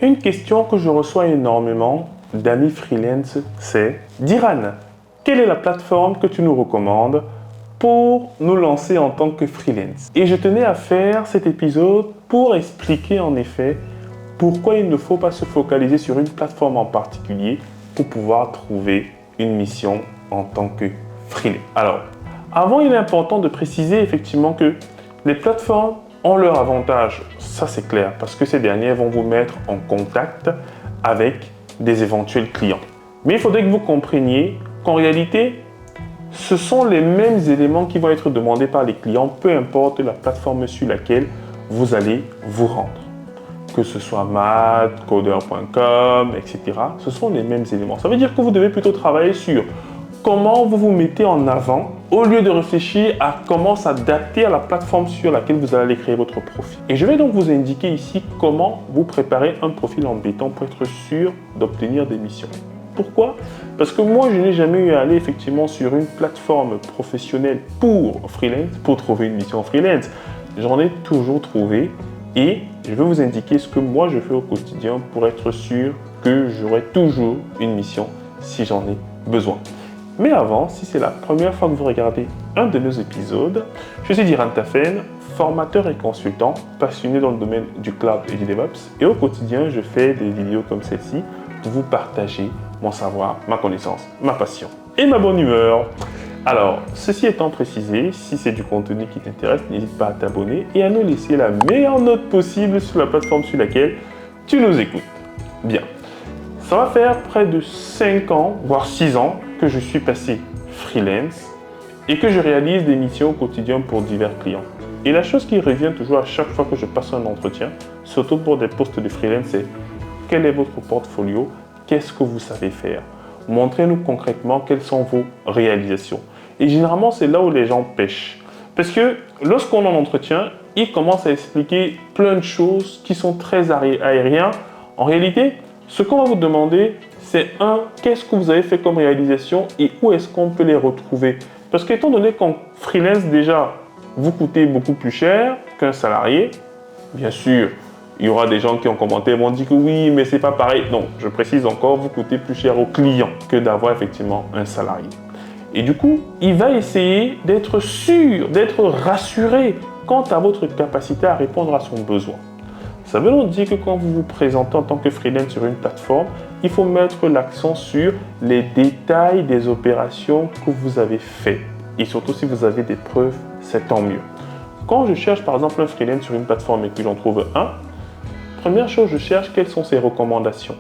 Une question que je reçois énormément d'amis freelance, c'est Diran, quelle est la plateforme que tu nous recommandes pour nous lancer en tant que freelance? Et je tenais à faire cet épisode pour expliquer en effet pourquoi il ne faut pas se focaliser sur une plateforme en particulier pour pouvoir trouver une mission en tant que freelance. Alors, avant, il est important de préciser effectivement que les plateformes ont leur avantage, ça c'est clair, parce que ces dernières vont vous mettre en contact avec des éventuels clients. Mais il faudrait que vous compreniez qu'en réalité, ce sont les mêmes éléments qui vont être demandés par les clients, peu importe la plateforme sur laquelle vous allez vous rendre. Que ce soit Math, Coder.com, etc. Ce sont les mêmes éléments. Ça veut dire que vous devez plutôt travailler sur comment vous vous mettez en avant au lieu de réfléchir à comment s'adapter à la plateforme sur laquelle vous allez créer votre profil. Et je vais donc vous indiquer ici comment vous préparer un profil en béton pour être sûr d'obtenir des missions. Pourquoi? Parce que moi, je n'ai jamais eu à aller effectivement sur une plateforme professionnelle pour freelance, pour trouver une mission freelance. J'en ai toujours trouvé et je vais vous indiquer ce que moi je fais au quotidien pour être sûr que j'aurai toujours une mission si j'en ai besoin. Mais avant, si c'est la première fois que vous regardez un de nos épisodes, je suis Diran Tafen, formateur et consultant, passionné dans le domaine du cloud et du DevOps. Et au quotidien, je fais des vidéos comme celle-ci pour vous partager mon savoir, ma connaissance, ma passion et ma bonne humeur. Alors, ceci étant précisé, si c'est du contenu qui t'intéresse, n'hésite pas à t'abonner et à nous laisser la meilleure note possible sur la plateforme sur laquelle tu nous écoutes. Bien. Ça va faire près de 5 ans, voire 6 ans, que je suis passé freelance et que je réalise des missions au quotidien pour divers clients. Et la chose qui revient toujours à chaque fois que je passe un entretien, surtout pour des postes de freelance, c'est quel est votre portfolio? Qu'est-ce que vous savez faire? Montrez-nous concrètement quelles sont vos réalisations. Et généralement, c'est là où les gens pêchent. Parce que lorsqu'on est en entretien, ils commencent à expliquer plein de choses qui sont très aériennes. En réalité, ce qu'on va vous demander, c'est qu'est-ce que vous avez fait comme réalisation et où est-ce qu'on peut les retrouver? Parce qu'étant donné qu'en freelance, déjà, vous coûtez beaucoup plus cher qu'un salarié, bien sûr, il y aura des gens qui ont commenté et m'ont dit que oui, mais c'est pas pareil. Non, je précise encore, vous coûtez plus cher au client que d'avoir effectivement un salarié. Et du coup, il va essayer d'être sûr, d'être rassuré quant à votre capacité à répondre à son besoin. Ça veut donc dire que quand vous vous présentez en tant que freelance sur une plateforme, il faut mettre l'accent sur les détails des opérations que vous avez faites. Et surtout, si vous avez des preuves, c'est tant mieux. Quand je cherche par exemple un freelance sur une plateforme et que j'en trouve un, première chose, je cherche quelles sont ses recommandations.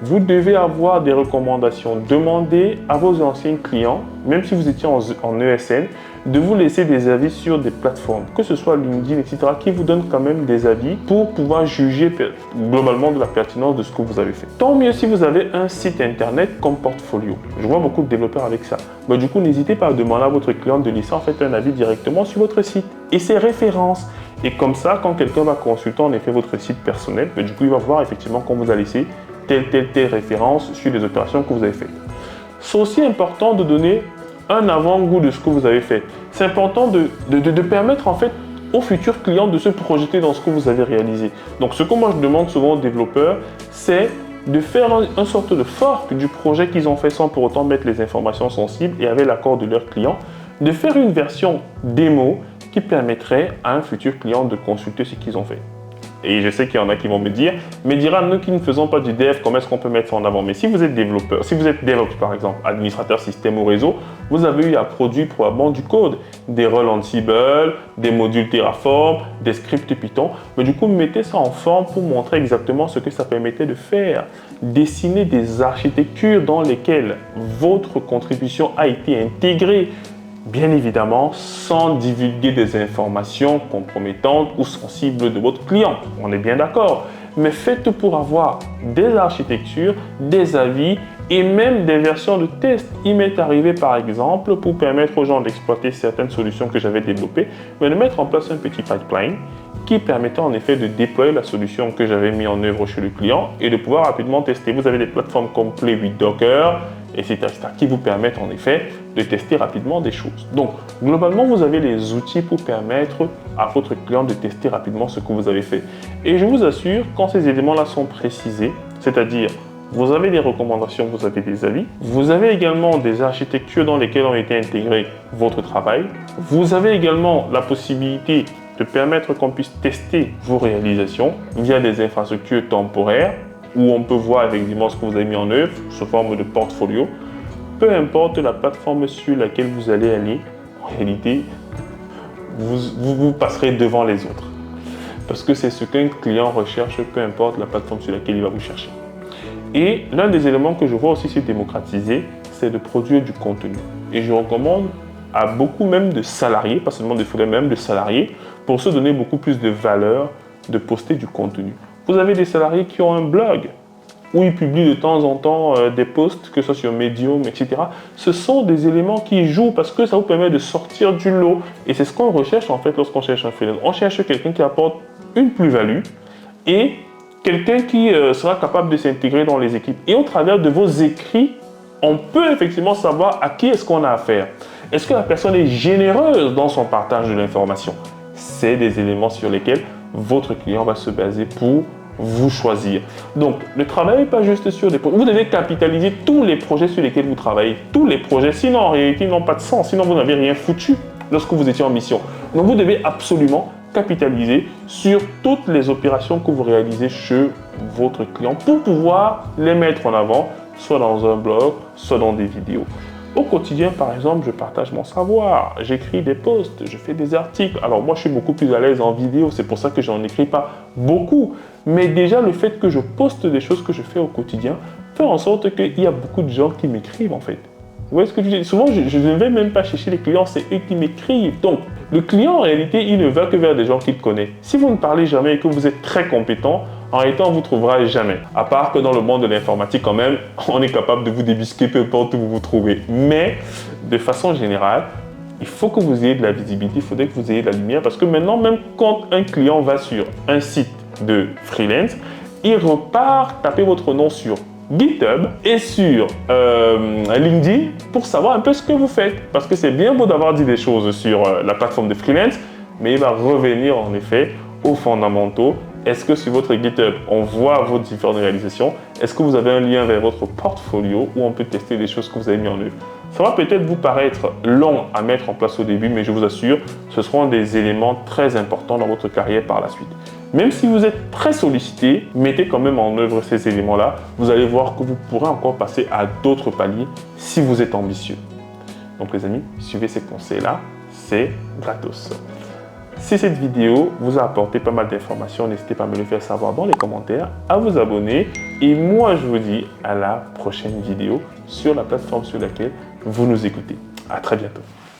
Vous devez avoir des recommandations. Demandez à vos anciens clients, même si vous étiez en ESN, de vous laisser des avis sur des plateformes, que ce soit LinkedIn, etc., qui vous donnent quand même des avis pour pouvoir juger globalement de la pertinence de ce que vous avez fait. Tant mieux si vous avez un site internet comme portfolio. Je vois beaucoup de développeurs avec ça. Mais du coup, n'hésitez pas à demander à votre client de laisser en fait un avis directement sur votre site et ses références. Et comme ça, quand quelqu'un va consulter en effet votre site personnel, du coup, il va voir effectivement qu'on vous a laissé telle référence sur les opérations que vous avez faites. C'est aussi important de donner un avant-goût de ce que vous avez fait. C'est important de permettre en fait aux futurs clients de se projeter dans ce que vous avez réalisé. Donc ce que moi je demande souvent aux développeurs, c'est de faire une sorte de fork du projet qu'ils ont fait sans pour autant mettre les informations sensibles et avec l'accord de leurs clients, de faire une version démo qui permettrait à un futur client de consulter ce qu'ils ont fait. Et je sais qu'il y en a qui vont me dire, mais Diran, nous qui ne faisons pas du dev, comment est-ce qu'on peut mettre ça en avant? Mais si vous êtes développeur, si vous êtes DevOps par exemple, administrateur système ou réseau, vous avez eu à produire probablement du code, des rôles Ansible, des modules Terraform, des scripts Python. Mais du coup, mettez ça en forme pour montrer exactement ce que ça permettait de faire. Dessiner des architectures dans lesquelles votre contribution a été intégrée. Bien évidemment, sans divulguer des informations compromettantes ou sensibles de votre client. On est bien d'accord. Mais faites pour avoir des architectures, des avis et même des versions de test. Il m'est arrivé par exemple, pour permettre aux gens d'exploiter certaines solutions que j'avais développées, mais de mettre en place un petit pipeline qui permettait en effet de déployer la solution que j'avais mis en œuvre chez le client et de pouvoir rapidement tester. Vous avez des plateformes comme Play with Docker, etc., qui vous permettent en effet de tester rapidement des choses. Donc, globalement, vous avez les outils pour permettre à votre client de tester rapidement ce que vous avez fait. Et je vous assure, quand ces éléments-là sont précisés, c'est-à-dire vous avez des recommandations, vous avez des avis, vous avez également des architectures dans lesquelles ont été intégrés votre travail, vous avez également la possibilité de permettre qu'on puisse tester vos réalisations via des infrastructures temporaires où on peut voir effectivement ce que vous avez mis en œuvre sous forme de portfolio. Peu importe la plateforme sur laquelle vous allez aller, en réalité, vous passerez devant les autres. Parce que c'est ce qu'un client recherche, peu importe la plateforme sur laquelle il va vous chercher. Et l'un des éléments que je vois aussi se démocratiser, c'est de produire du contenu. Et je recommande à beaucoup même de salariés, pas seulement de freelance, même de salariés, pour se donner beaucoup plus de valeur, de poster du contenu. Vous avez des salariés qui ont un blog où ils publient de temps en temps des posts, que ce soit sur Medium, etc. Ce sont des éléments qui jouent parce que ça vous permet de sortir du lot. Et c'est ce qu'on recherche en fait lorsqu'on cherche un freelance. On cherche quelqu'un qui apporte une plus-value et quelqu'un qui sera capable de s'intégrer dans les équipes. Et au travers de vos écrits, on peut effectivement savoir à qui est-ce qu'on a affaire. Est-ce que la personne est généreuse dans son partage de l'information? C'est des éléments sur lesquels votre client va se baser pour vous choisir. Donc, ne travaillez pas juste sur des projets. Vous devez capitaliser tous les projets sur lesquels vous travaillez. Tous les projets, sinon en réalité, ils n'ont pas de sens. Sinon, vous n'avez rien foutu lorsque vous étiez en mission. Donc, vous devez absolument capitaliser sur toutes les opérations que vous réalisez chez votre client pour pouvoir les mettre en avant, soit dans un blog, soit dans des vidéos. Au quotidien, par exemple, je partage mon savoir, j'écris des posts, je fais des articles. Alors moi, je suis beaucoup plus à l'aise en vidéo, c'est pour ça que j'en écris pas beaucoup. Mais déjà, le fait que je poste des choses que je fais au quotidien fait en sorte qu'il y a beaucoup de gens qui m'écrivent en fait. Vous voyez ce que je dis? Souvent, je ne vais même pas chercher les clients, c'est eux qui m'écrivent. Donc, le client, en réalité, il ne va que vers des gens qu'il connaît. Si vous ne parlez jamais et que vous êtes très compétent, en réalité, on ne vous trouvera jamais. À part que dans le monde de l'informatique, quand même, on est capable de vous débusquer peu importe où vous vous trouvez. Mais, de façon générale, il faut que vous ayez de la visibilité, il faudrait que vous ayez de la lumière. Parce que maintenant, même quand un client va sur un site de freelance, il repart taper votre nom sur GitHub et sur LinkedIn pour savoir un peu ce que vous faites. Parce que c'est bien beau d'avoir dit des choses sur la plateforme de freelance, mais il va revenir en effet aux fondamentaux. Est-ce que sur votre GitHub, on voit vos différentes réalisations? Est-ce que vous avez un lien vers votre portfolio où on peut tester les choses que vous avez mis en œuvre? Ça va peut-être vous paraître long à mettre en place au début, mais je vous assure, ce seront des éléments très importants dans votre carrière par la suite. Même si vous êtes très sollicité, mettez quand même en œuvre ces éléments-là. Vous allez voir que vous pourrez encore passer à d'autres paliers si vous êtes ambitieux. Donc les amis, suivez ces conseils-là, c'est gratos. Si cette vidéo vous a apporté pas mal d'informations, n'hésitez pas à me le faire savoir dans les commentaires, à vous abonner. Et moi, je vous dis à la prochaine vidéo sur la plateforme sur laquelle vous nous écoutez. À très bientôt.